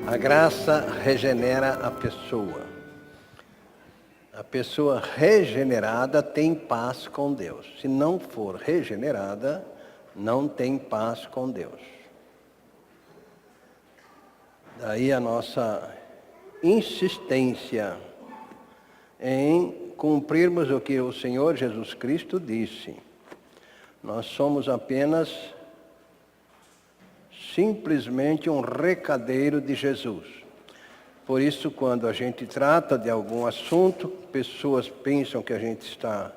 A graça regenera a pessoa. A pessoa regenerada tem paz com Deus. Se não for regenerada, não tem paz com Deus. Daí a nossa insistência em cumprirmos o que o Senhor Jesus Cristo disse. Nós somos apenas simplesmente um recadeiro de Jesus. Por isso, quando a gente trata de algum assunto, pessoas pensam que a gente está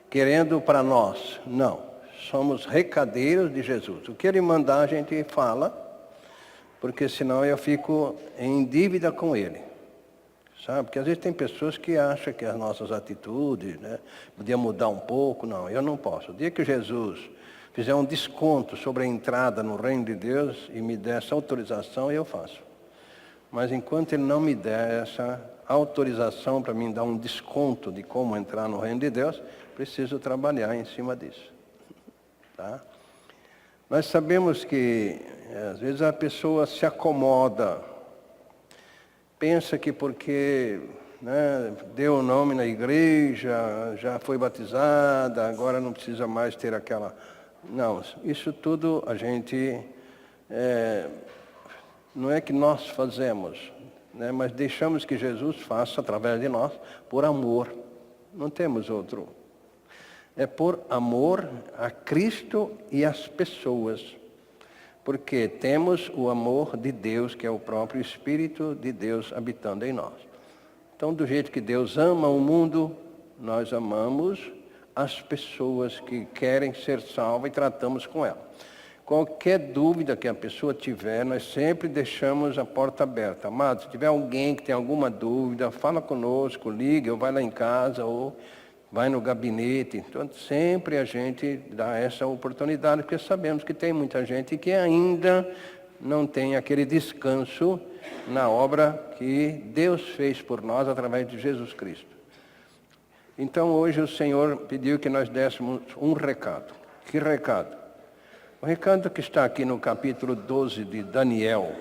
querendo para nós. Não, somos recadeiros de Jesus. O que Ele mandar, a gente fala, porque senão eu fico em dívida com Ele. Sabe? Porque às vezes tem pessoas que acham que as nossas atitudes, podiam mudar um pouco. Não, eu não posso. O dia que Jesus fizer um desconto sobre a entrada no reino de Deus e me der essa autorização, eu faço. Mas enquanto Ele não me der essa autorização para me dar um desconto de como entrar no reino de Deus, preciso trabalhar em cima disso. Tá? Nós sabemos que às vezes a pessoa se acomoda, pensa que porque deu o nome na igreja, já foi batizada, agora não precisa mais ter aquela... Não, isso tudo a gente... não é que nós fazemos, mas deixamos que Jesus faça através de nós, por amor. Não temos outro. É por amor a Cristo e às pessoas. Porque temos o amor de Deus, que é o próprio Espírito de Deus habitando em nós. Então, do jeito que Deus ama o mundo, nós amamos as pessoas que querem ser salvas e tratamos com elas. Qualquer dúvida que a pessoa tiver, nós sempre deixamos a porta aberta. Amado, se tiver alguém que tem alguma dúvida, fala conosco, liga, ou vai lá em casa, ou vai no gabinete. Então, sempre a gente dá essa oportunidade, porque sabemos que tem muita gente que ainda não tem aquele descanso na obra que Deus fez por nós através de Jesus Cristo. Então, hoje o Senhor pediu que nós dessemos um recado. Que recado? O recado que está aqui no capítulo 12 de Daniel.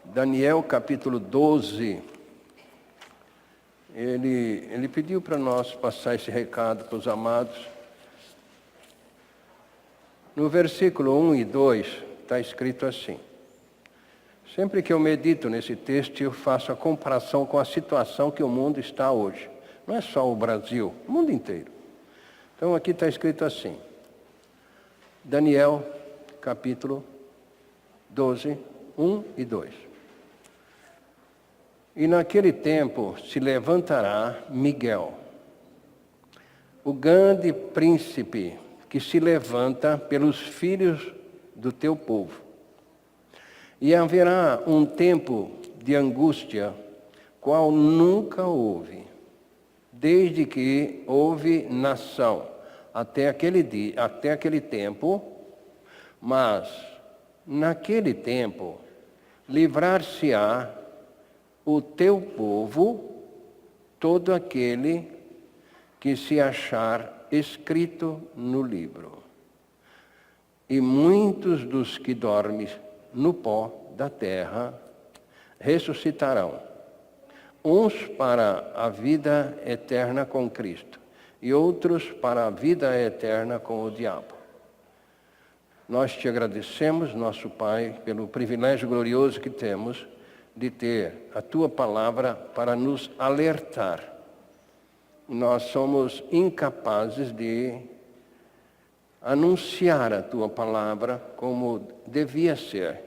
Daniel, capítulo 12. Ele pediu para nós passar esse recado para os amados. No versículo 1 e 2 está escrito assim. Sempre que eu medito nesse texto, eu faço a comparação com a situação que o mundo está hoje. Não é só o Brasil, o mundo inteiro. Então aqui está escrito assim. Daniel, capítulo 12, 1 e 2. E naquele tempo se levantará Miguel, o grande príncipe que se levanta pelos filhos do teu povo. E haverá um tempo de angústia, qual nunca houve, desde que houve nação, até aquele tempo, mas naquele tempo livrar-se-á o teu povo, todo aquele que se achar escrito no livro. E muitos dos que dormem no pó da terra ressuscitarão, uns para a vida eterna com Cristo, e outros para a vida eterna com o diabo. Nós te agradecemos, nosso Pai, pelo privilégio glorioso que temos de ter a Tua palavra para nos alertar. Nós somos incapazes de anunciar a Tua palavra como devia ser.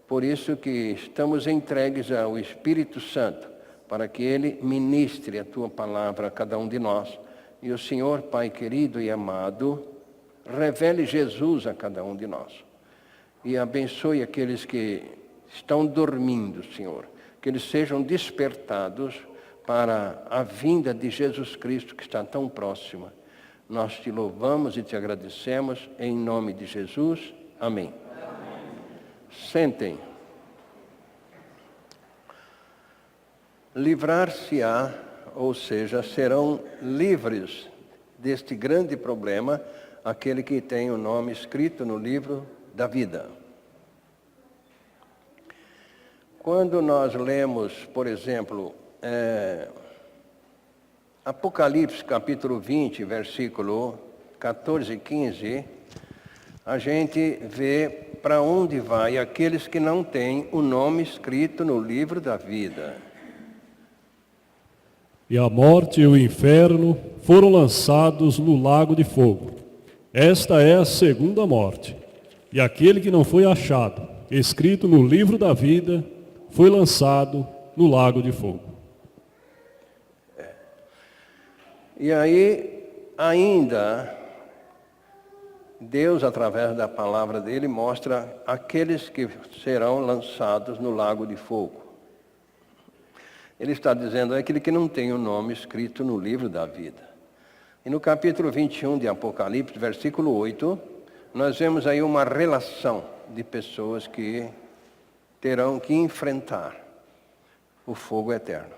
Por isso que estamos entregues ao Espírito Santo, para que Ele ministre a Tua palavra a cada um de nós. E o Senhor, Pai querido e amado, revele Jesus a cada um de nós. E abençoe aqueles que estão dormindo, Senhor. Que eles sejam despertados para a vinda de Jesus Cristo, que está tão próxima. Nós te louvamos e te agradecemos, em nome de Jesus. Amém. Amém. Sentem. Livrar-se-á, ou seja, serão livres deste grande problema, aquele que tem o nome escrito no livro da vida. Quando nós lemos, por exemplo, Apocalipse capítulo 20, versículo 14 e 15, a gente vê para onde vai aqueles que não têm o nome escrito no livro da vida. E a morte e o inferno foram lançados no lago de fogo. Esta é a segunda morte. E aquele que não foi achado, escrito no livro da vida, foi lançado no lago de fogo. E aí, ainda, Deus, através da palavra dele, mostra aqueles que serão lançados no lago de fogo. Ele está dizendo aquele que não tem o nome escrito no livro da vida. E no capítulo 21 de Apocalipse, versículo 8, nós vemos aí uma relação de pessoas que terão que enfrentar o fogo eterno.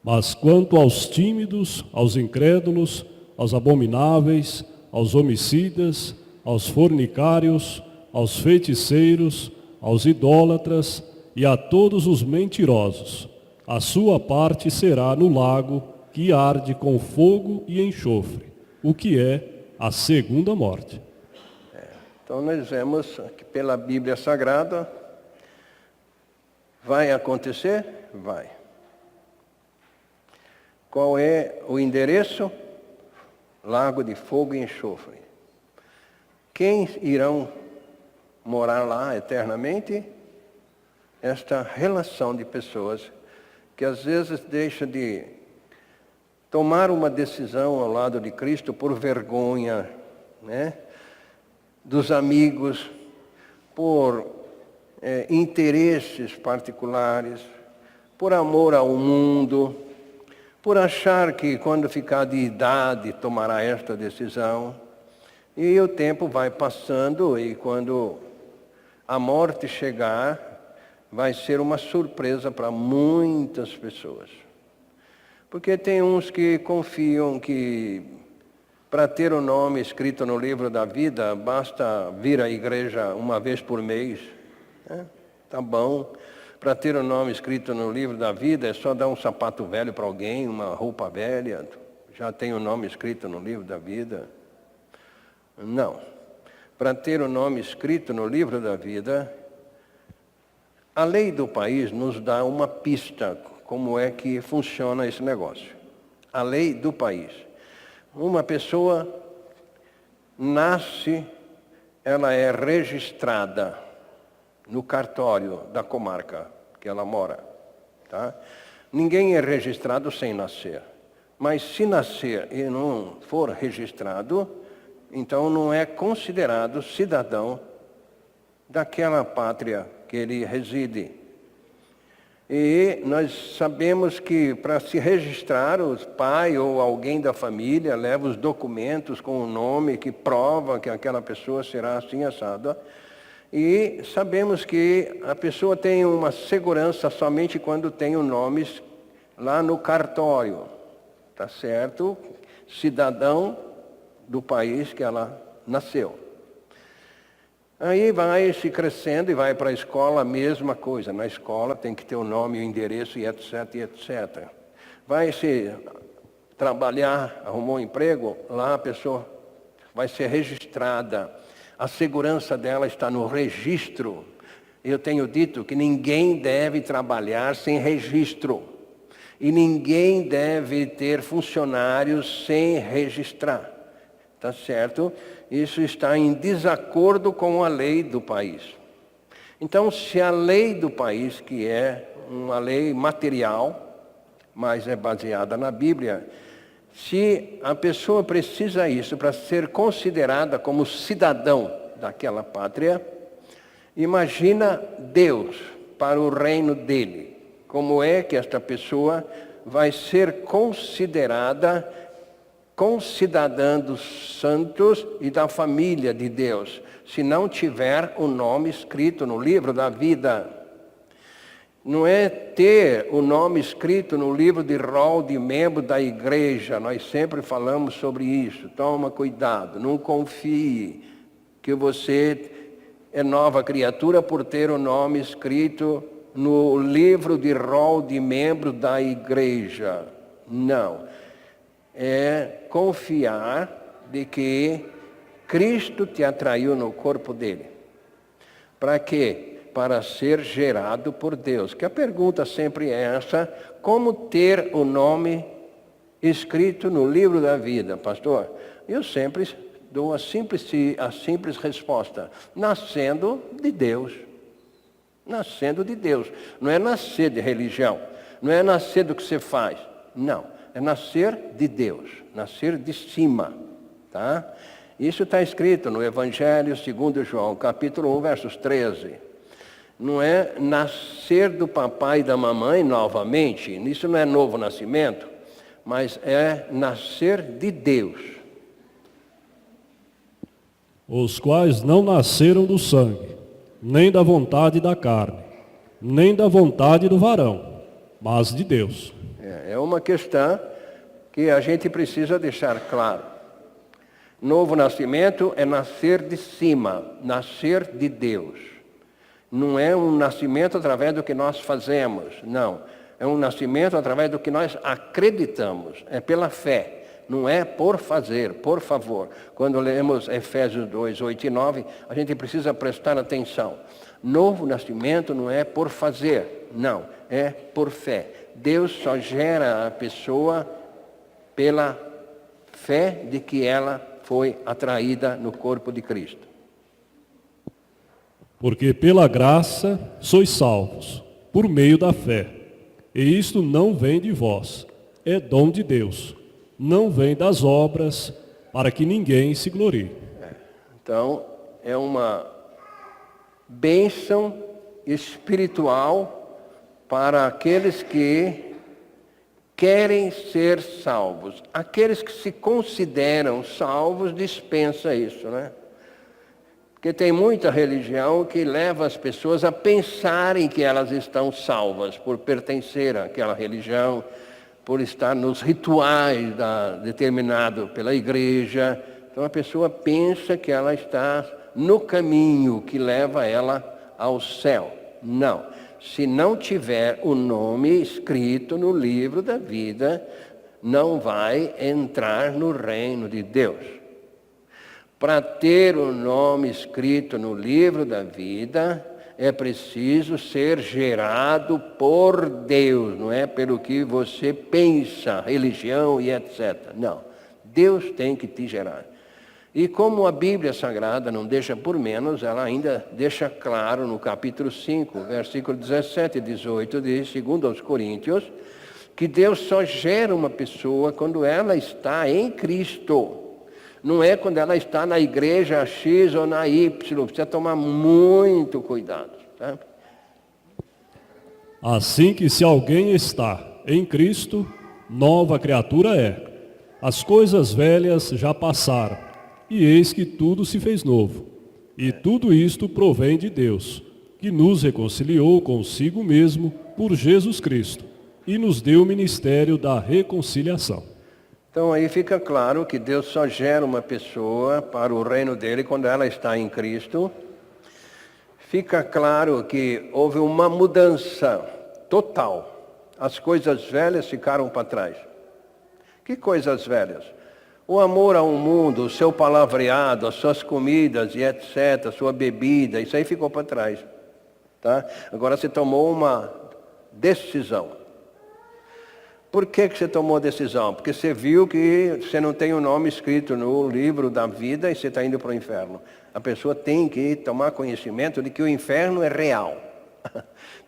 Mas quanto aos tímidos, aos incrédulos, aos abomináveis, aos homicidas, aos fornicários, aos feiticeiros, aos idólatras e a todos os mentirosos, a sua parte será no lago que arde com fogo e enxofre, o que é a segunda morte. Então nós vemos que pela Bíblia Sagrada vai acontecer? Vai. Qual é o endereço? Lago de fogo e enxofre. Quem irão morar lá eternamente? Esta relação de pessoas que às vezes deixa de tomar uma decisão ao lado de Cristo por vergonha, né? Dos amigos, por interesses particulares, por amor ao mundo, por achar que quando ficar de idade tomará esta decisão. E o tempo vai passando e quando a morte chegar, vai ser uma surpresa para muitas pessoas. Porque tem uns que confiam que para ter o nome escrito no livro da vida, basta vir à igreja uma vez por mês. Tá bom. Para ter o nome escrito no livro da vida, é só dar um sapato velho para alguém, uma roupa velha, já tem o nome escrito no livro da vida. Não. Para ter o nome escrito no livro da vida, a lei do país nos dá uma pista como é que funciona esse negócio. A lei do país. Uma pessoa nasce, ela é registrada no cartório da comarca que ela mora. Tá? Ninguém é registrado sem nascer. Mas se nascer e não for registrado, então não é considerado cidadão daquela pátria que ele reside. E nós sabemos que para se registrar, o pai ou alguém da família leva os documentos com o nome que prova que aquela pessoa será assim assada. E sabemos que a pessoa tem uma segurança somente quando tem o nome lá no cartório. Tá certo? Cidadão do país que ela nasceu. Aí vai se crescendo e vai para a escola, a mesma coisa. Na escola tem que ter o nome, o endereço e etc, etc. Vai se trabalhar, arrumou um emprego, lá a pessoa vai ser registrada. A segurança dela está no registro. Eu tenho dito que ninguém deve trabalhar sem registro. E ninguém deve ter funcionários sem registrar. Tá certo? Isso está em desacordo com a lei do país. Então, se a lei do país, que é uma lei material, mas é baseada na Bíblia, se a pessoa precisa isso para ser considerada como cidadão daquela pátria, imagina Deus para o reino dele. Como é que esta pessoa vai ser considerada concidadã dos santos e da família de Deus, se não tiver o nome escrito no livro da vida? Não é ter o nome escrito no livro de rol de membro da igreja. Nós sempre falamos sobre isso. Toma cuidado, não confie que você é nova criatura por ter o nome escrito no livro de rol de membro da igreja. Não. É confiar de que Cristo te atraiu no corpo dele. Para quê? Para ser gerado por Deus. Que a pergunta sempre é essa: como ter o nome escrito no livro da vida, pastor? Eu sempre dou a simples resposta: nascendo de Deus. Nascendo de Deus. Não é nascer de religião. Não é nascer do que você faz. Não. É nascer de Deus. Nascer de cima. Tá? Isso está escrito no Evangelho segundo João, capítulo 1, versos 13. Não é nascer do papai e da mamãe novamente. Isso não é novo nascimento. Mas é nascer de Deus. Os quais não nasceram do sangue, nem da vontade da carne, nem da vontade do varão, mas de Deus. É uma questão que a gente precisa deixar claro. Novo nascimento é nascer de cima, nascer de Deus. Não é um nascimento através do que nós fazemos, não. É um nascimento através do que nós acreditamos, é pela fé. Não é por fazer, por favor. Quando lemos Efésios 2, 8 e 9, a gente precisa prestar atenção. Novo nascimento não é por fazer, não, é por fé. Deus só gera a pessoa pela fé de que ela foi atraída no corpo de Cristo. Porque pela graça sois salvos, por meio da fé. E isto não vem de vós, é dom de Deus. Não vem das obras, para que ninguém se glorie. Então, é uma bênção espiritual para aqueles que querem ser salvos. Aqueles que se consideram salvos dispensa isso, né? Porque tem muita religião que leva as pessoas a pensarem que elas estão salvas por pertencer àquela religião, por estar nos rituais determinados pela igreja. Então a pessoa pensa que ela está no caminho que leva ela ao céu. Não. Se não tiver o nome escrito no livro da vida, não vai entrar no reino de Deus. Para ter o nome escrito no livro da vida, é preciso ser gerado por Deus, não é pelo que você pensa, religião e etc. Não, Deus tem que te gerar. E como a Bíblia Sagrada não deixa por menos, ela ainda deixa claro no capítulo 5, versículo 17 e 18, de 2 aos Coríntios, que Deus só gera uma pessoa quando ela está em Cristo. Não é quando ela está na igreja X ou na Y. Precisa tomar muito cuidado. Tá? Assim que se alguém está em Cristo, nova criatura é. As coisas velhas já passaram, e eis que tudo se fez novo. E tudo isto provém de Deus, que nos reconciliou consigo mesmo por Jesus Cristo, e nos deu o ministério da reconciliação. Então aí fica claro que Deus só gera uma pessoa para o reino dele quando ela está em Cristo. Fica claro que houve uma mudança total. As coisas velhas ficaram para trás. Que coisas velhas? O amor ao mundo, o seu palavreado, as suas comidas e etc., a sua bebida, isso aí ficou para trás. Tá? Agora você tomou uma decisão. Por que você tomou a decisão? Porque você viu que você não tem o nome escrito no livro da vida e você está indo para o inferno. A pessoa tem que tomar conhecimento de que o inferno é real.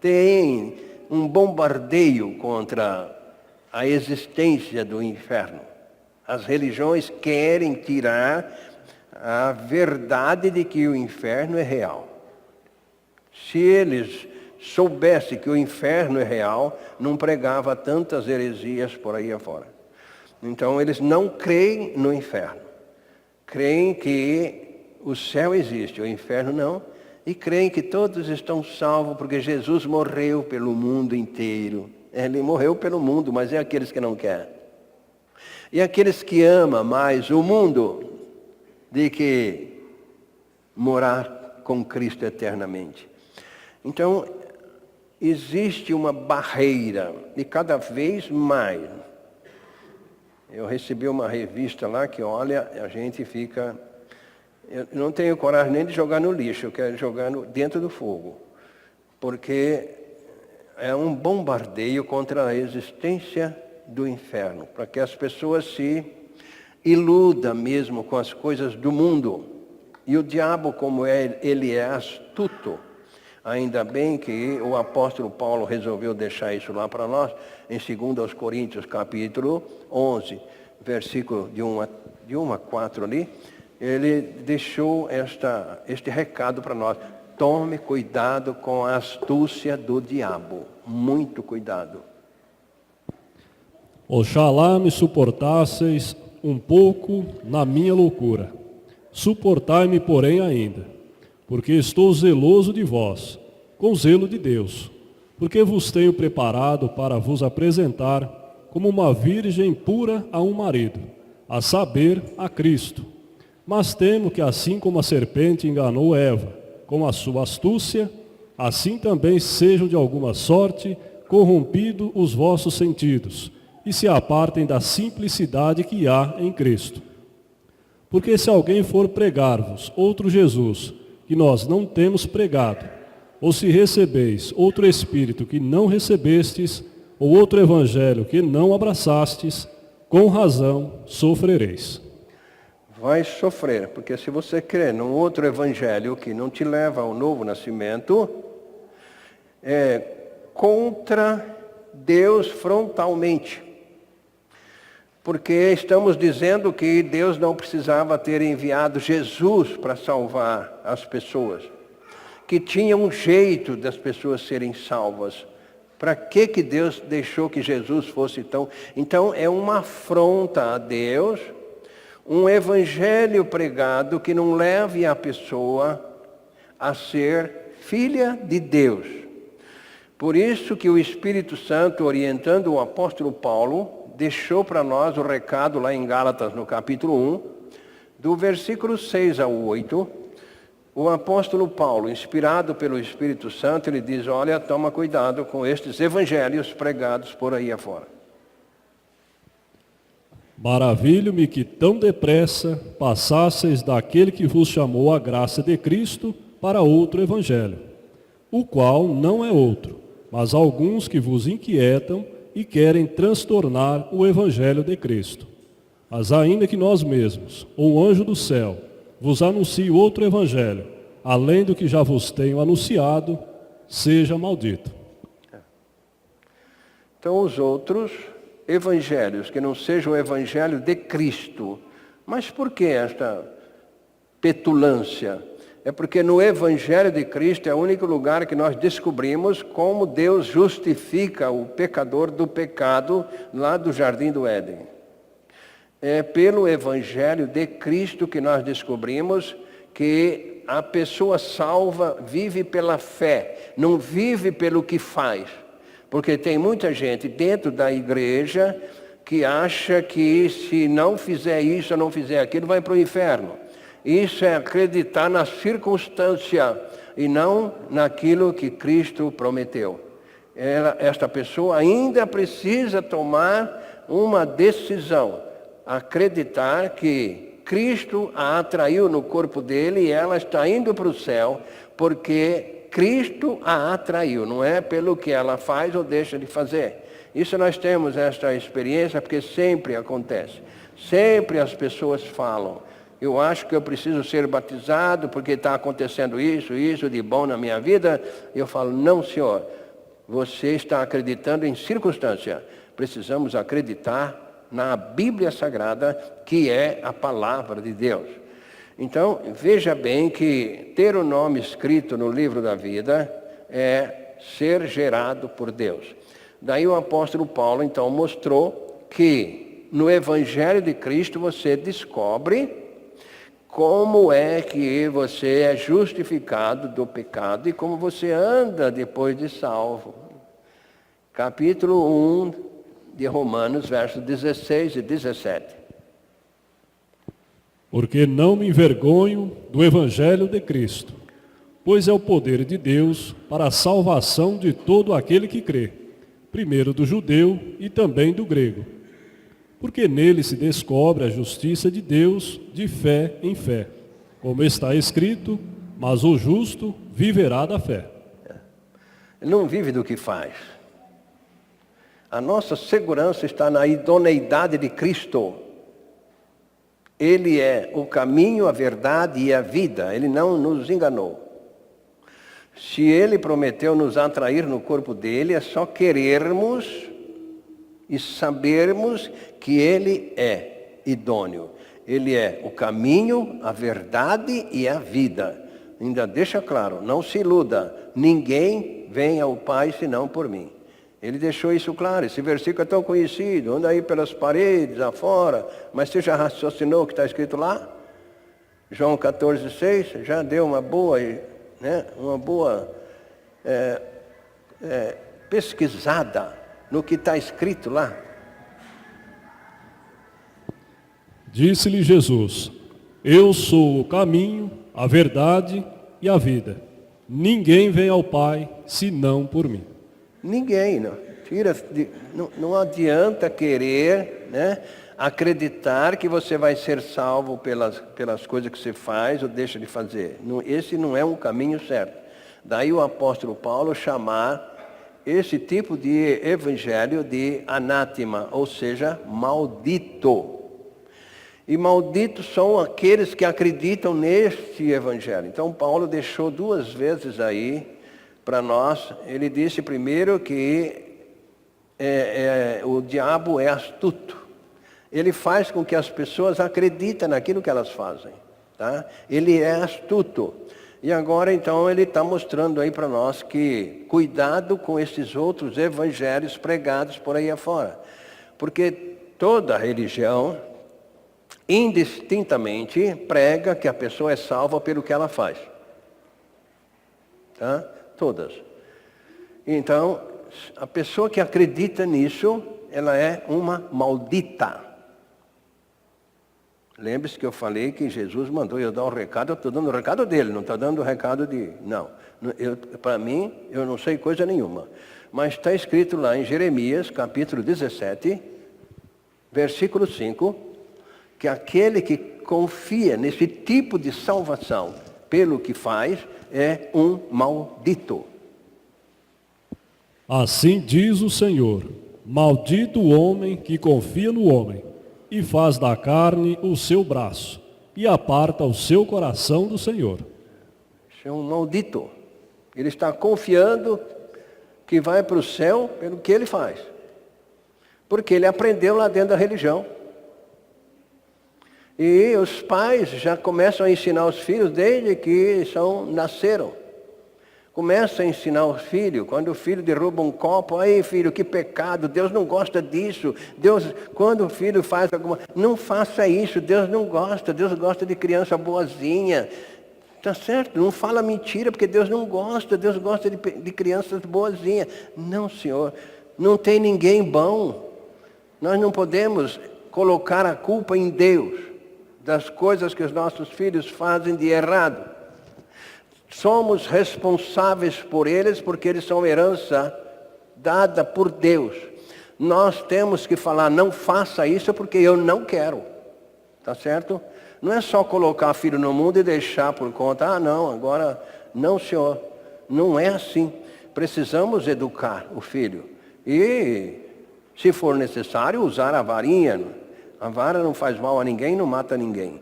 Tem um bombardeio contra a existência do inferno. As religiões querem tirar a verdade de que o inferno é real. Se eles soubesse que o inferno é real, não pregava tantas heresias por aí afora. Então, eles não creem no inferno. Creem que o céu existe, o inferno não. E creem que todos estão salvos porque Jesus morreu pelo mundo inteiro. Ele morreu pelo mundo, mas é aqueles que não querem. E aqueles que amam mais o mundo do que morar com Cristo eternamente. Então, existe uma barreira, e cada vez mais. Eu recebi uma revista lá que, olha, a gente fica... Eu não tenho coragem nem de jogar no lixo, eu quero jogar dentro do fogo. Porque é um bombardeio contra a existência do inferno, para que as pessoas se iludam mesmo com as coisas do mundo. E o diabo, como ele é astuto, ainda bem que o apóstolo Paulo resolveu deixar isso lá para nós, em 2 Coríntios, capítulo 11, versículo de 1 a 4 ali, ele deixou este recado para nós. Tome cuidado com a astúcia do diabo. Muito cuidado. Oxalá me suportasseis um pouco na minha loucura. Suportai-me, porém, ainda, porque estou zeloso de vós, com zelo de Deus, porque vos tenho preparado para vos apresentar como uma virgem pura a um marido, a saber, a Cristo. Mas temo que assim como a serpente enganou Eva, com a sua astúcia, assim também sejam de alguma sorte corrompidos os vossos sentidos, e se apartem da simplicidade que há em Cristo. Porque se alguém for pregar-vos outro Jesus, que nós não temos pregado, ou se recebeis outro Espírito que não recebestes, ou outro Evangelho que não abraçastes, com razão sofrereis. Vai sofrer, porque se você crê num outro evangelho que não te leva ao novo nascimento, é contra Deus frontalmente. Porque estamos dizendo que Deus não precisava ter enviado Jesus para salvar as pessoas. Que tinha um jeito das pessoas serem salvas. Para que Deus deixou que Jesus fosse tão... Então é uma afronta a Deus, um evangelho pregado que não leve a pessoa a ser filha de Deus. Por isso que o Espírito Santo, orientando o apóstolo Paulo, deixou para nós o recado lá em Gálatas, no capítulo 1, do versículo 6 ao 8, o apóstolo Paulo, inspirado pelo Espírito Santo, ele diz, olha, toma cuidado com estes evangelhos pregados por aí afora. Maravilho-me que tão depressa passasseis daquele que vos chamou a graça de Cristo para outro evangelho, o qual não é outro, mas alguns que vos inquietam e querem transtornar o evangelho de Cristo. Mas ainda que nós mesmos, ou um anjo do céu, vos anuncie outro evangelho, além do que já vos tenho anunciado, seja maldito. Então os outros evangelhos, que não seja o evangelho de Cristo. Mas por que esta petulância? É porque no evangelho de Cristo é o único lugar que nós descobrimos como Deus justifica o pecador do pecado lá do Jardim do Éden. É pelo evangelho de Cristo que nós descobrimos que a pessoa salva vive pela fé, não vive pelo que faz. Porque tem muita gente dentro da igreja que acha que se não fizer isso ou não fizer aquilo, vai para o inferno. Isso é acreditar na circunstância e não naquilo que Cristo prometeu. Esta pessoa ainda precisa tomar uma decisão. Acreditar que Cristo a atraiu no corpo dele e ela está indo para o céu porque Cristo a atraiu, não é pelo que ela faz ou deixa de fazer. Isso nós temos esta experiência porque sempre acontece. Sempre as pessoas falam, eu acho que eu preciso ser batizado porque está acontecendo isso de bom na minha vida. Eu falo, não senhor, você está acreditando em circunstância. Precisamos acreditar na Bíblia Sagrada, que é a palavra de Deus. Então, veja bem que ter o nome escrito no livro da vida é ser gerado por Deus. Daí o apóstolo Paulo, então, mostrou que no Evangelho de Cristo você descobre como é que você é justificado do pecado e como você anda depois de salvo. Capítulo 1 de Romanos, versos 16 e 17. Porque não me envergonho do Evangelho de Cristo, pois é o poder de Deus para a salvação de todo aquele que crê, primeiro do judeu e também do grego. Porque nele se descobre a justiça de Deus de fé em fé, como está escrito, mas o justo viverá da fé. Ele não vive do que faz. A nossa segurança está na idoneidade de Cristo. Ele é o caminho, a verdade e a vida. Ele não nos enganou. Se Ele prometeu nos atrair no corpo dele, é só querermos e sabermos que Ele é idôneo. Ele é o caminho, a verdade e a vida. Ainda deixa claro, não se iluda, ninguém vem ao Pai senão por mim. Ele deixou isso claro, esse versículo é tão conhecido, anda aí pelas paredes, afora, mas você já raciocinou o que está escrito lá? João 14,6, já deu uma boa, pesquisada no que está escrito lá. Disse-lhe Jesus, eu sou o caminho, a verdade e a vida. Ninguém vem ao Pai senão por mim. Ninguém, não adianta querer, acreditar que você vai ser salvo pelas coisas que você faz ou deixa de fazer. Esse não é um caminho certo. Daí o apóstolo Paulo chamar esse tipo de evangelho de anátema, ou seja, maldito. E malditos são aqueles que acreditam neste evangelho. Então Paulo deixou 2 vezes aí para nós. Ele disse primeiro que o diabo é astuto. Ele faz com que as pessoas acreditem naquilo que elas fazem. Tá? Ele é astuto. E agora então ele está mostrando aí para nós que cuidado com esses outros evangelhos pregados por aí afora. Porque toda religião indistintamente prega que a pessoa é salva pelo que ela faz. Tá? Todas. Então, a pessoa que acredita nisso, ela é uma maldita. Lembre-se que eu falei que Jesus mandou eu dar o recado, eu estou dando o recado dele, não estou dando o recado de... Não, para mim, eu não sei coisa nenhuma. Mas está escrito lá em Jeremias, capítulo 17, versículo 5, que aquele que confia nesse tipo de salvação pelo que faz é um maldito. Assim diz o Senhor, maldito o homem que confia no homem e faz da carne o seu braço e aparta o seu coração do Senhor. Isso é um maldito. Ele está confiando que vai para o céu pelo que ele faz. Porque ele aprendeu lá dentro da religião. E os pais já começam a ensinar os filhos desde que nasceram. Começa a ensinar os filhos, quando o filho derruba um copo, aí filho, que pecado, Deus não gosta disso. Quando o filho faz alguma... Não faça isso, Deus não gosta, Deus gosta de criança boazinha. Tá certo? Não fala mentira, porque Deus não gosta, Deus gosta de crianças boazinhas. Não, Senhor, não tem ninguém bom. Nós não podemos colocar a culpa em Deus das coisas que os nossos filhos fazem de errado. Somos responsáveis por eles porque eles são herança dada por Deus. Nós temos que falar, não faça isso porque eu não quero. Tá certo? Não é só colocar filho no mundo e deixar por conta. Ah, não, agora, não, senhor. Não é assim. Precisamos educar o filho. E, se for necessário, usar a varinha. A vara não faz mal a ninguém, não mata ninguém.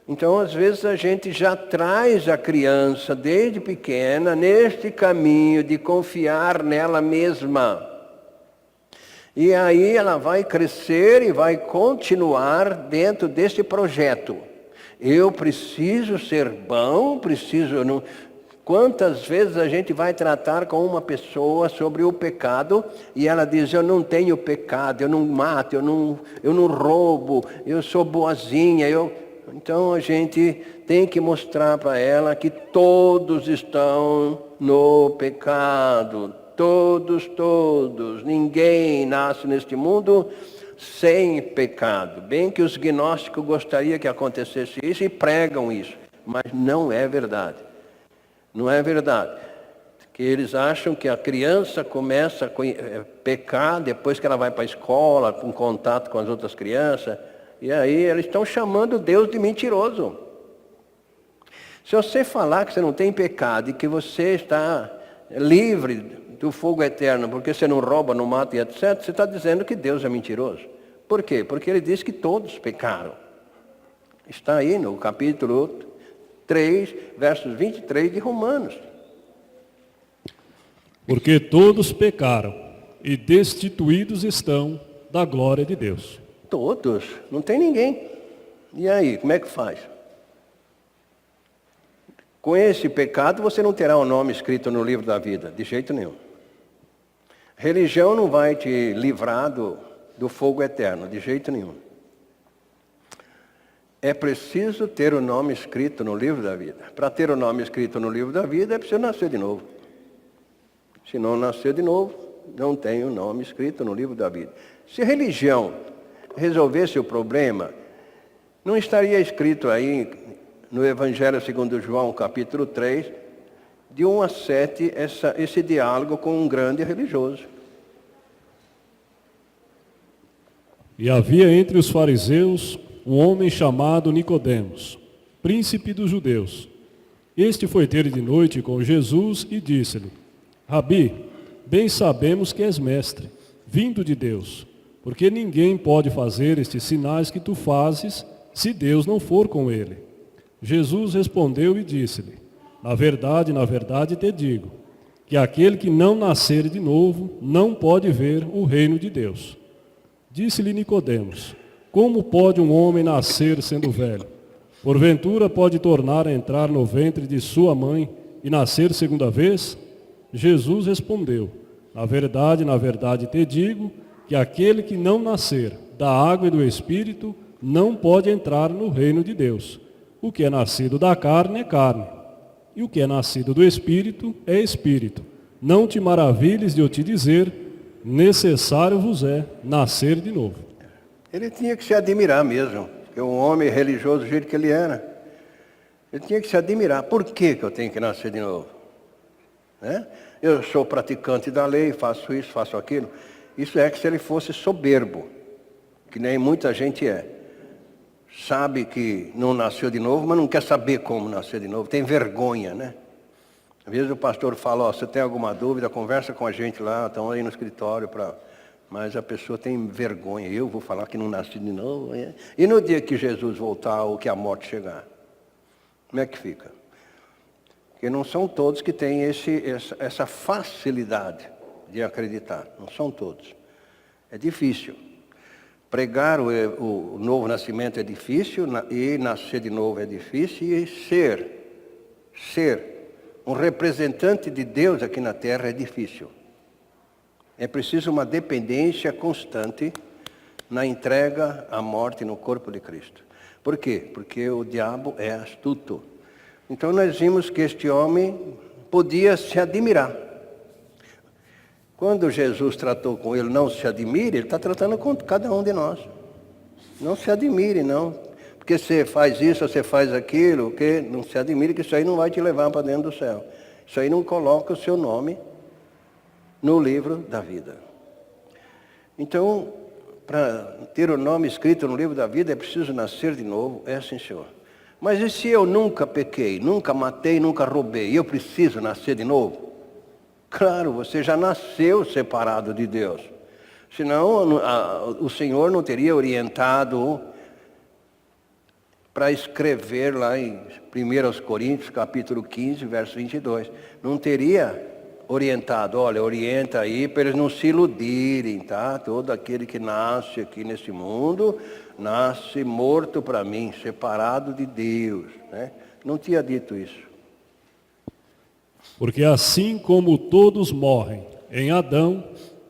Então, às vezes, a gente já traz a criança, desde pequena, neste caminho de confiar nela mesma. E aí ela vai crescer e vai continuar dentro deste projeto. Eu preciso ser bom, Quantas vezes a gente vai tratar com uma pessoa sobre o pecado e ela diz, eu não tenho pecado, eu não mato, eu não roubo, eu sou boazinha, Então a gente tem que mostrar para ela que todos estão no pecado. Todos. Ninguém nasce neste mundo sem pecado. Bem que os gnósticos gostariam que acontecesse isso e pregam isso. Mas não é verdade. Não é verdade? Que eles acham que a criança começa a pecar depois que ela vai para a escola, com contato com as outras crianças, e aí eles estão chamando Deus de mentiroso. Se você falar que você não tem pecado e que você está livre do fogo eterno, porque você não rouba, não mata e etc., você está dizendo que Deus é mentiroso. Por quê? Porque ele diz que todos pecaram. Está aí no capítulo 3, versos 23 de Romanos. Porque todos pecaram e destituídos estão da glória de Deus. Todos, não tem ninguém. E aí, como é que faz? Com esse pecado você não terá o nome escrito no livro da vida, de jeito nenhum. Religião não vai te livrar do fogo eterno, de jeito nenhum. É preciso ter o nome escrito no livro da vida. Para ter o nome escrito no livro da vida é preciso nascer de novo. Se não nascer de novo, não tem o nome escrito no livro da vida. Se a religião resolvesse o problema, não estaria escrito aí no Evangelho segundo João, capítulo 3, de 1 a 7, esse diálogo com um grande religioso. E havia entre os fariseus um homem chamado Nicodemos, príncipe dos judeus. Este foi ter de noite com Jesus e disse-lhe: Rabi, bem sabemos que és mestre, vindo de Deus, porque ninguém pode fazer estes sinais que tu fazes, se Deus não for com ele. Jesus respondeu e disse-lhe: na verdade te digo, que aquele que não nascer de novo não pode ver o reino de Deus. Disse-lhe Nicodemos: como pode um homem nascer sendo velho? Porventura pode tornar a entrar no ventre de sua mãe e nascer segunda vez? Jesus respondeu: na verdade te digo, que aquele que não nascer da água e do Espírito não pode entrar no reino de Deus. O que é nascido da carne é carne, e o que é nascido do Espírito é Espírito. Não te maravilhes de eu te dizer, necessário vos é nascer de novo. Ele tinha que se admirar mesmo, porque um homem religioso do jeito que ele era. Ele tinha que se admirar. Por que eu tenho que nascer de novo? Eu sou praticante da lei, faço isso, faço aquilo. Isso é que se ele fosse soberbo, que nem muita gente é. Sabe que não nasceu de novo, mas não quer saber como nascer de novo. Tem vergonha, né? Às vezes o pastor fala, você tem alguma dúvida, conversa com a gente lá, estão aí no escritório para... Mas a pessoa tem vergonha. Eu vou falar que não nasci de novo. E no dia que Jesus voltar ou que a morte chegar? Como é que fica? Porque não são todos que têm essa facilidade de acreditar. Não são todos. É difícil. Pregar o novo nascimento é difícil, e nascer de novo é difícil, e ser um representante de Deus aqui na terra é difícil. É preciso uma dependência constante na entrega à morte no corpo de Cristo. Por quê? Porque o diabo é astuto. Então nós vimos que este homem podia se admirar. Quando Jesus tratou com ele, não se admire, ele está tratando com cada um de nós. Não se admire, não. Porque você faz isso, você faz aquilo, que não se admire que isso aí não vai te levar para dentro do céu. Isso aí não coloca o seu nome no livro da vida. Então, para ter o nome escrito no livro da vida, é preciso nascer de novo, sim, Senhor. Mas e se eu nunca pequei, nunca matei, nunca roubei, eu preciso nascer de novo? Claro, você já nasceu separado de Deus. Senão, o Senhor não teria orientado para escrever lá em 1 Coríntios, capítulo 15, verso 22. Não teria orientado, olha, orienta aí para eles não se iludirem, tá? Todo aquele que nasce aqui nesse mundo, nasce morto para mim, separado de Deus, né? Não tinha dito isso. Porque assim como todos morrem em Adão,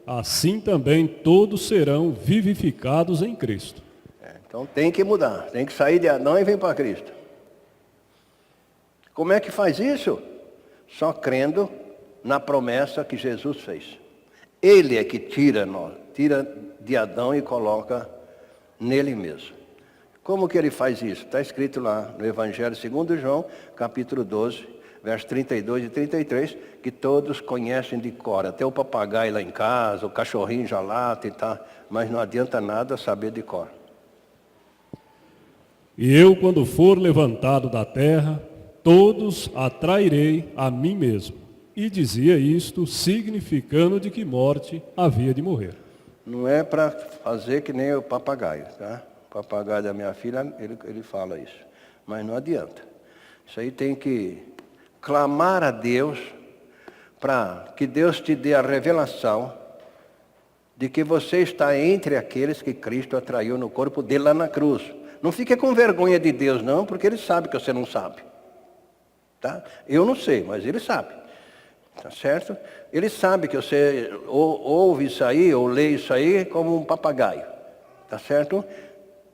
assim também todos serão vivificados em Cristo. Então tem que mudar, tem que sair de Adão e vir para Cristo. Como é que faz isso? Só crendo na promessa que Jesus fez. Ele é que tira de Adão e coloca nele mesmo. Como que ele faz isso? Está escrito lá no Evangelho segundo João, capítulo 12, versos 32 e 33, que todos conhecem de cor. Até o papagaio lá em casa, o cachorrinho já late e tal, mas não adianta nada saber de cor. E eu, quando for levantado da terra, todos atrairei a mim mesmo. E dizia isto, significando de que morte havia de morrer. Não é para fazer que nem o papagaio, tá? O papagaio da minha filha, ele fala isso. Mas não adianta. Isso aí tem que clamar a Deus para que Deus te dê a revelação de que você está entre aqueles que Cristo atraiu no corpo dele lá na cruz. Não fique com vergonha de Deus, não, porque Ele sabe que você não sabe. Tá? Eu não sei, mas Ele sabe. Tá certo? Ele sabe que você ouve isso aí, ou lê isso aí como um papagaio. Tá certo?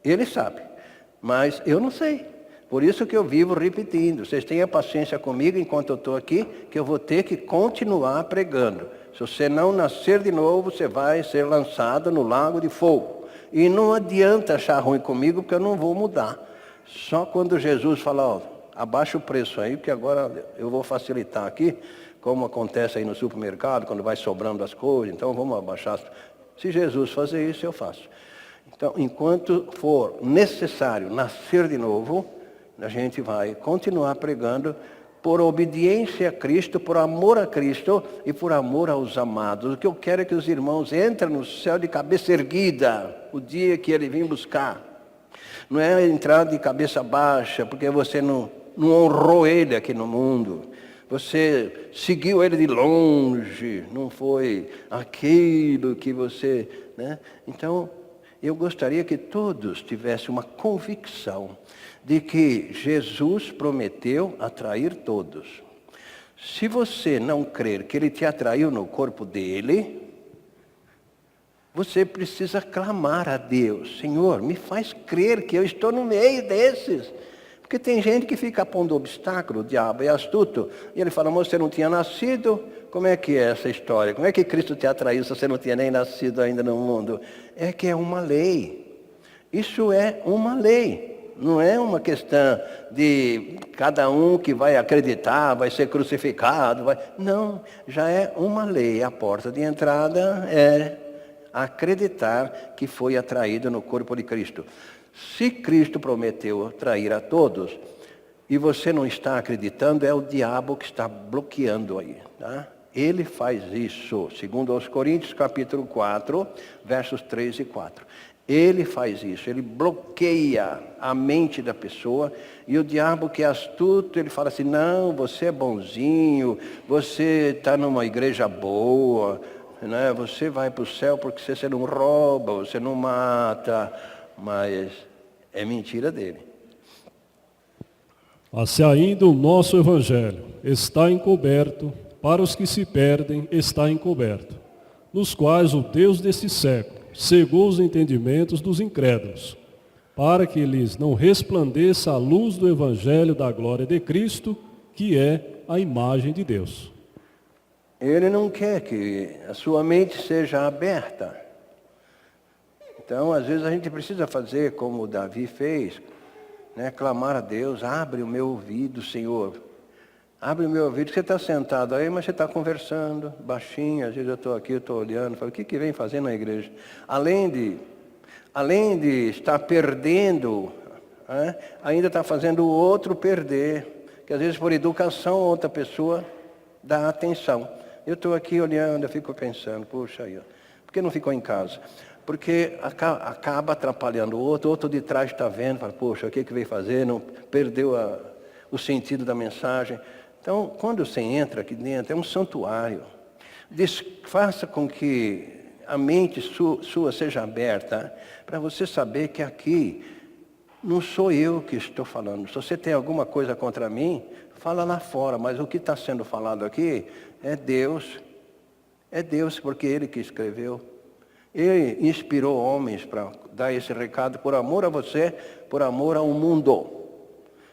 Ele sabe. Mas eu não sei. Por isso que eu vivo repetindo. Vocês tenham paciência comigo enquanto eu estou aqui, que eu vou ter que continuar pregando. Se você não nascer de novo, você vai ser lançado no lago de fogo. E não adianta achar ruim comigo, porque eu não vou mudar. Só quando Jesus fala, ó, abaixa o preço aí, porque agora eu vou facilitar aqui, como acontece aí no supermercado, quando vai sobrando as coisas, então vamos abaixar. Se Jesus fazer isso, eu faço. Então, enquanto for necessário nascer de novo, a gente vai continuar pregando por obediência a Cristo, por amor a Cristo e por amor aos amados. O que eu quero é que os irmãos entrem no céu de cabeça erguida, o dia que Ele vem buscar. Não é entrar de cabeça baixa, porque você não honrou Ele aqui no mundo. Você seguiu Ele de longe, não foi aquilo que você... né? Então, eu gostaria que todos tivessem uma convicção de que Jesus prometeu atrair todos. Se você não crer que Ele te atraiu no corpo dele, você precisa clamar a Deus. Senhor, me faz crer que eu estou no meio desses. Porque tem gente que fica pondo obstáculo, o diabo é astuto. E ele fala, mas você não tinha nascido? Como é que é essa história? Como é que Cristo te atraiu se você não tinha nem nascido ainda no mundo? É que é uma lei. Isso é uma lei. Não é uma questão de cada um que vai acreditar, vai ser crucificado. Não, já é uma lei. A porta de entrada é acreditar que foi atraído no corpo de Cristo. Se Cristo prometeu atrair a todos, e você não está acreditando, é o diabo que está bloqueando aí. Tá? Ele faz isso, segundo aos Coríntios, capítulo 4, versos 3 e 4. Ele faz isso, ele bloqueia a mente da pessoa, e o diabo que é astuto, ele fala assim, não, você é bonzinho, você está numa igreja boa, né? Você vai para o céu porque você não rouba, você não mata, mas é mentira dele. Assim ainda o nosso evangelho está encoberto, para os que se perdem está encoberto, nos quais o Deus deste século cegou os entendimentos dos incrédulos, para que lhes não resplandeça a luz do evangelho da glória de Cristo, que é a imagem de Deus. Ele não quer que a sua mente seja aberta. Então, às vezes a gente precisa fazer como Davi fez, né? Clamar a Deus, abre o meu ouvido, Senhor. Abre o meu ouvido, você está sentado aí, mas você está conversando, baixinho, às vezes eu estou aqui, eu estou olhando, falo, o que vem fazendo na igreja? Além de estar perdendo, né? Ainda está fazendo o outro perder, que às vezes por educação outra pessoa dá atenção. Eu estou aqui olhando, eu fico pensando, puxa aí, por que não ficou em casa? Porque acaba atrapalhando o outro de trás está vendo, fala, poxa, o que veio fazer? Não perdeu o sentido da mensagem. Então, quando você entra aqui dentro, é um santuário. Faça com que a mente sua seja aberta, para você saber que aqui não sou eu que estou falando. Se você tem alguma coisa contra mim, fala lá fora, mas o que está sendo falado aqui é Deus. É Deus, porque Ele que escreveu. Ele inspirou homens para dar esse recado por amor a você, por amor ao mundo.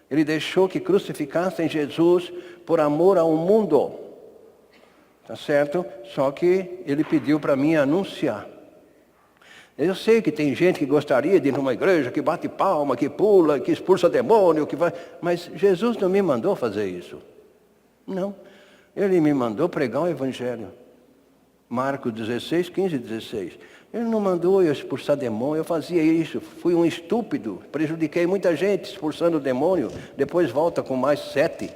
Ele deixou que crucificassem Jesus por amor ao mundo. Tá certo? Só que Ele pediu para mim anunciar. Eu sei que tem gente que gostaria de ir numa igreja, que bate palma, que pula, que expulsa demônio, que vai... Mas Jesus não me mandou fazer isso. Não. Ele me mandou pregar o Evangelho. Marcos 16, 15 e 16. Ele não mandou eu expulsar demônio, eu fazia isso. Fui um estúpido, prejudiquei muita gente expulsando o demônio. Depois volta com mais 7.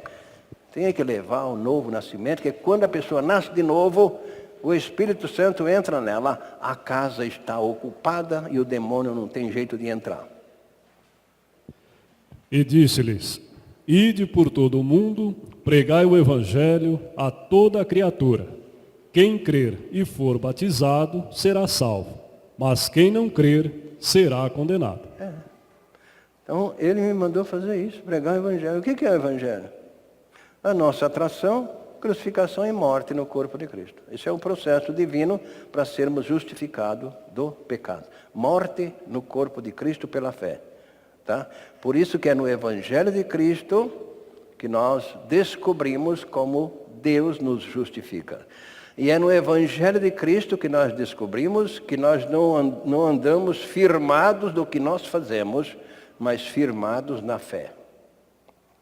Tem que levar o novo nascimento, que quando a pessoa nasce de novo, o Espírito Santo entra nela, a casa está ocupada e o demônio não tem jeito de entrar. E disse-lhes: ide por todo o mundo, pregai o Evangelho a toda a criatura. Quem crer e for batizado será salvo, mas quem não crer será condenado. Então, ele me mandou fazer isso, pregar o Evangelho. O que é o Evangelho? A nossa atração, crucificação e morte no corpo de Cristo. Esse é o processo divino para sermos justificados do pecado. Morte no corpo de Cristo pela fé. Tá? Por isso que é no Evangelho de Cristo que nós descobrimos como Deus nos justifica. E é no Evangelho de Cristo que nós descobrimos que nós não andamos firmados do que nós fazemos, mas firmados na fé.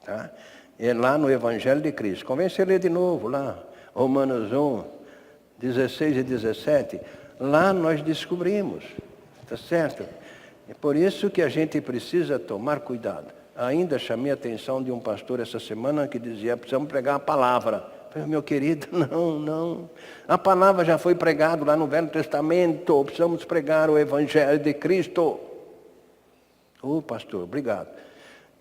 Tá? É lá no Evangelho de Cristo. Convém você ler de novo lá, Romanos 1, 16 e 17. Lá nós descobrimos, tá certo? É por isso que a gente precisa tomar cuidado. Ainda chamei a atenção de um pastor essa semana que dizia, precisamos pregar a palavra. Meu querido, não. A palavra já foi pregada lá no Velho Testamento. Precisamos pregar o Evangelho de Cristo. Pastor, obrigado.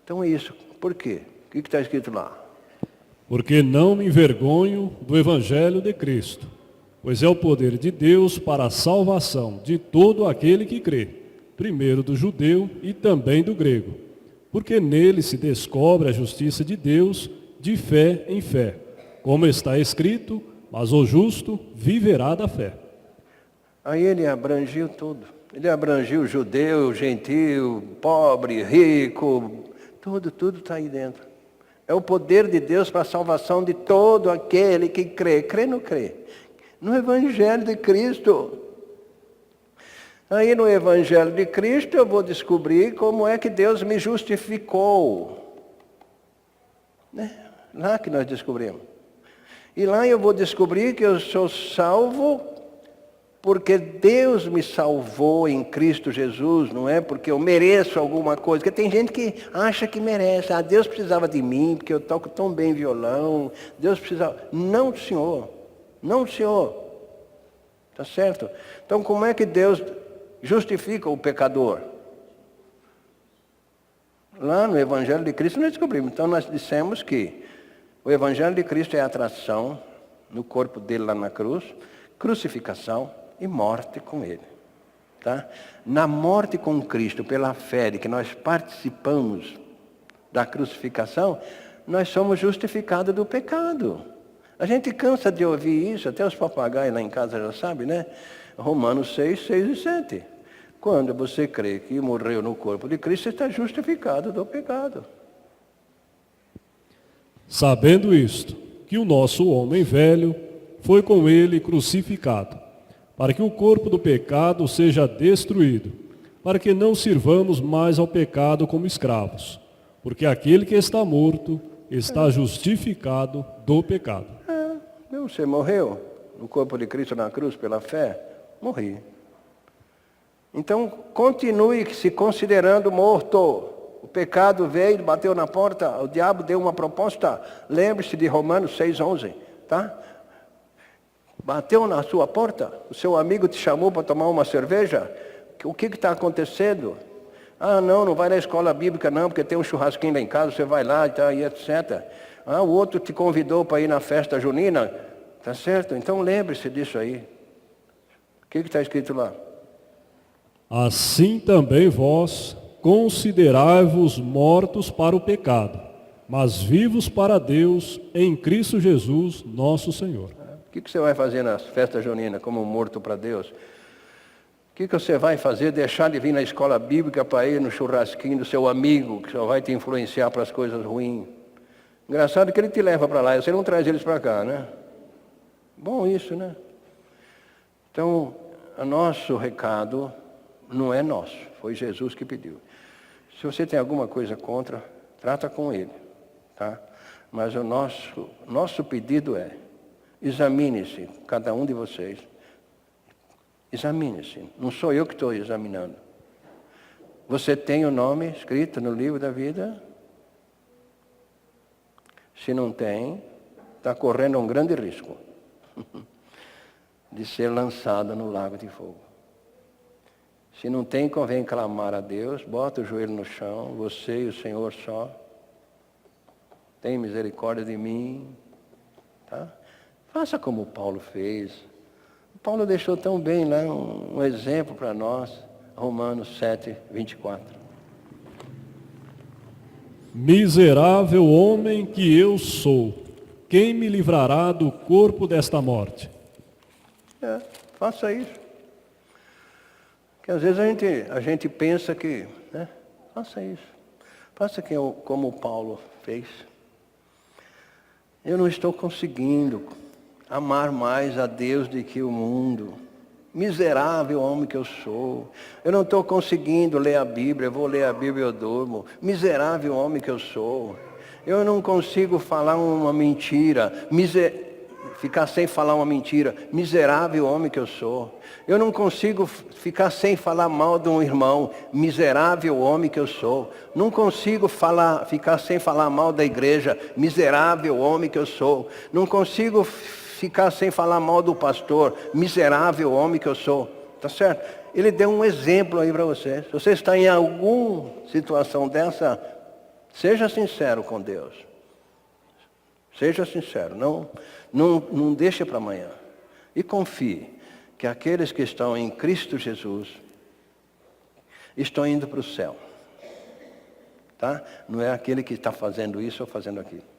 Então é isso. Por quê? O que está escrito lá? Porque não me envergonho do Evangelho de Cristo, pois é o poder de Deus para a salvação de todo aquele que crê, primeiro do judeu e também do grego, porque nele se descobre a justiça de Deus de fé em fé, como está escrito, mas o justo viverá da fé. Aí ele abrangiu tudo. Ele abrangiu judeu, gentil, pobre, rico, tudo está aí dentro. É o poder de Deus para a salvação de todo aquele que crê. Crê ou não crê? No Evangelho de Cristo. Aí no Evangelho de Cristo eu vou descobrir como é que Deus me justificou. Lá que nós descobrimos. E lá eu vou descobrir que eu sou salvo porque Deus me salvou em Cristo Jesus, não é porque eu mereço alguma coisa. Porque tem gente que acha que merece. Deus precisava de mim, porque eu toco tão bem violão. Deus precisava. Não, senhor. Não, senhor. Tá certo? Então, como é que Deus justifica o pecador? Lá no Evangelho de Cristo nós descobrimos. Então, nós dissemos que o Evangelho de Cristo é a atração no corpo dele lá na cruz, crucificação e morte com ele. Tá? Na morte com Cristo, pela fé de que nós participamos da crucificação, nós somos justificados do pecado. A gente cansa de ouvir isso, até os papagaios lá em casa já sabem, né? Romanos 6, 6 e 7. Quando você crê que morreu no corpo de Cristo, você está justificado do pecado. Sabendo isto, que o nosso homem velho foi com ele crucificado, para que o corpo do pecado seja destruído, para que não sirvamos mais ao pecado como escravos, porque aquele que está morto está justificado do pecado. Você morreu no corpo de Cristo na cruz pela fé? Morri. Então, continue se considerando morto. O pecado veio, bateu na porta, o diabo deu uma proposta. Lembre-se de Romanos 6:11, tá? Bateu na sua porta, o seu amigo te chamou para tomar uma cerveja. O que está acontecendo? Não vai na escola bíblica não, porque tem um churrasquinho lá em casa, você vai lá e etc. O outro te convidou para ir na festa junina, tá certo? Então lembre-se disso aí. O que está escrito lá? Assim também vós considerai-vos mortos para o pecado, mas vivos para Deus em Cristo Jesus, nosso Senhor. O que você vai fazer nas festas juninas como morto para Deus? O que você vai fazer? Deixar de vir na escola bíblica para ir no churrasquinho do seu amigo, que só vai te influenciar para as coisas ruins. Engraçado que ele te leva para lá, você não traz eles para cá, né? Bom isso, né? Então, o nosso recado não é nosso, foi Jesus que pediu. Se você tem alguma coisa contra, trata com ele. tá? Mas o nosso pedido é, examine-se, cada um de vocês. Examine-se. Não sou eu que estou examinando. Você tem o nome escrito no livro da vida? Se não tem, está correndo um grande risco de ser lançado no lago de fogo. Se não tem, convém clamar a Deus, bota o joelho no chão, você e o Senhor só. Tem misericórdia de mim. Tá? Faça como Paulo fez. Paulo deixou tão bem lá um exemplo para nós. Romanos 7, 24. Miserável homem que eu sou, quem me livrará do corpo desta morte? Faça isso. Porque às vezes a gente pensa que, né? Faça isso. Faça como Paulo fez. Eu não estou conseguindo amar mais a Deus do que o mundo. Miserável homem que eu sou. Eu não estou conseguindo ler a Bíblia, eu vou ler a Bíblia e eu durmo. Miserável homem que eu sou. Eu não consigo falar uma mentira, ficar sem falar uma mentira. Miserável homem que eu sou. Eu não consigo ficar sem falar mal de um irmão. Miserável homem que eu sou. Não consigo ficar sem falar mal da igreja. Miserável homem que eu sou. Não consigo ficar sem falar mal do pastor. Miserável homem que eu sou. Tá certo? Ele deu um exemplo aí para você. Se você está em alguma situação dessa, seja sincero com Deus. Seja sincero. Não deixe para amanhã. E confie que aqueles que estão em Cristo Jesus estão indo para o céu. Tá? Não é aquele que está fazendo isso ou fazendo aquilo.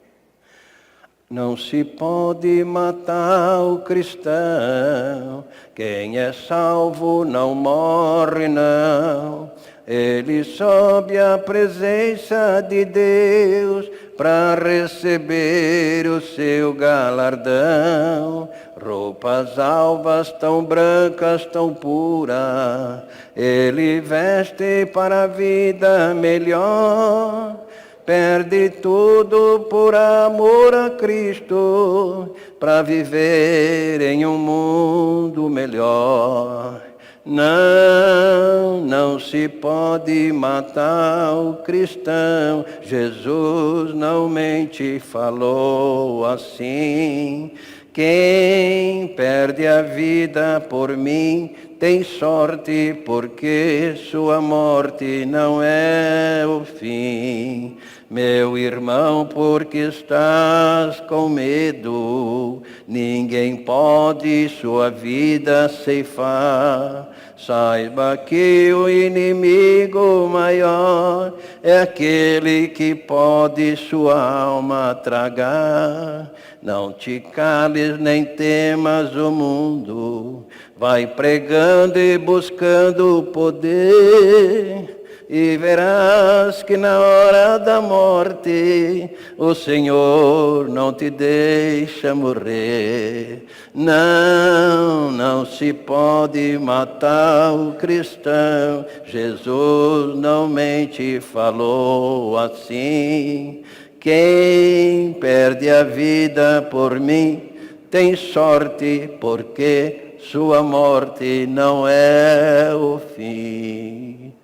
Não se pode matar o cristão, quem é salvo não morre não. Ele sobe à presença de Deus para receber o seu galardão. Roupas alvas tão brancas, tão puras, ele veste para a vida melhor. Perde tudo por amor a Cristo, para viver em um mundo melhor. Não se pode matar o cristão, Jesus não mente, falou assim. Quem perde a vida por mim tem sorte, porque sua morte não é o fim. Meu irmão, porque estás com medo, ninguém pode sua vida ceifar. Saiba que o inimigo maior é aquele que pode sua alma tragar. Não te cales nem temas o mundo, vai pregando e buscando poder. E verás que na hora da morte o Senhor não te deixa morrer. Não se pode matar o cristão, Jesus não mente, falou assim. Quem perde a vida por mim tem sorte, porque sua morte não é o fim.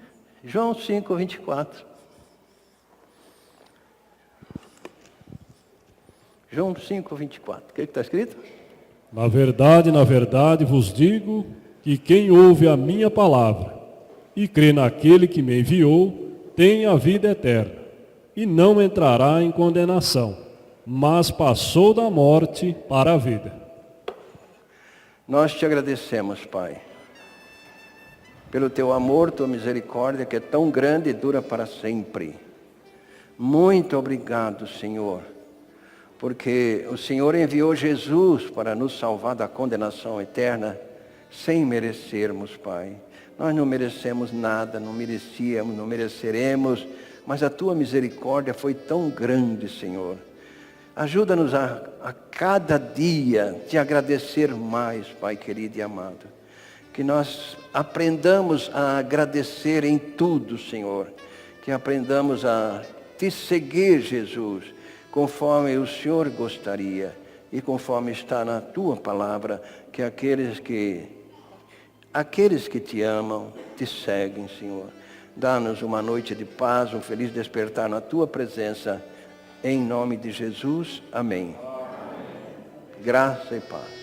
João 5, 24. João 5, 24. O que está escrito? Na verdade vos digo que quem ouve a minha palavra e crê naquele que me enviou, tem a vida eterna e não entrará em condenação, mas passou da morte para a vida. Nós te agradecemos, Pai, pelo teu amor, tua misericórdia, que é tão grande e dura para sempre. Muito obrigado, Senhor, porque o Senhor enviou Jesus para nos salvar da condenação eterna, sem merecermos, Pai. Nós não merecemos nada, não merecíamos, não mereceremos, mas a tua misericórdia foi tão grande, Senhor. Ajuda-nos a cada dia te agradecer mais, Pai querido e amado. Que nós aprendamos a agradecer em tudo, Senhor. Que aprendamos a te seguir, Jesus. conforme o Senhor gostaria e conforme está na tua palavra, que aqueles que te amam, te seguem, Senhor. Dá-nos uma noite de paz, um feliz despertar na tua presença. Em nome de Jesus, amém. Graça e paz.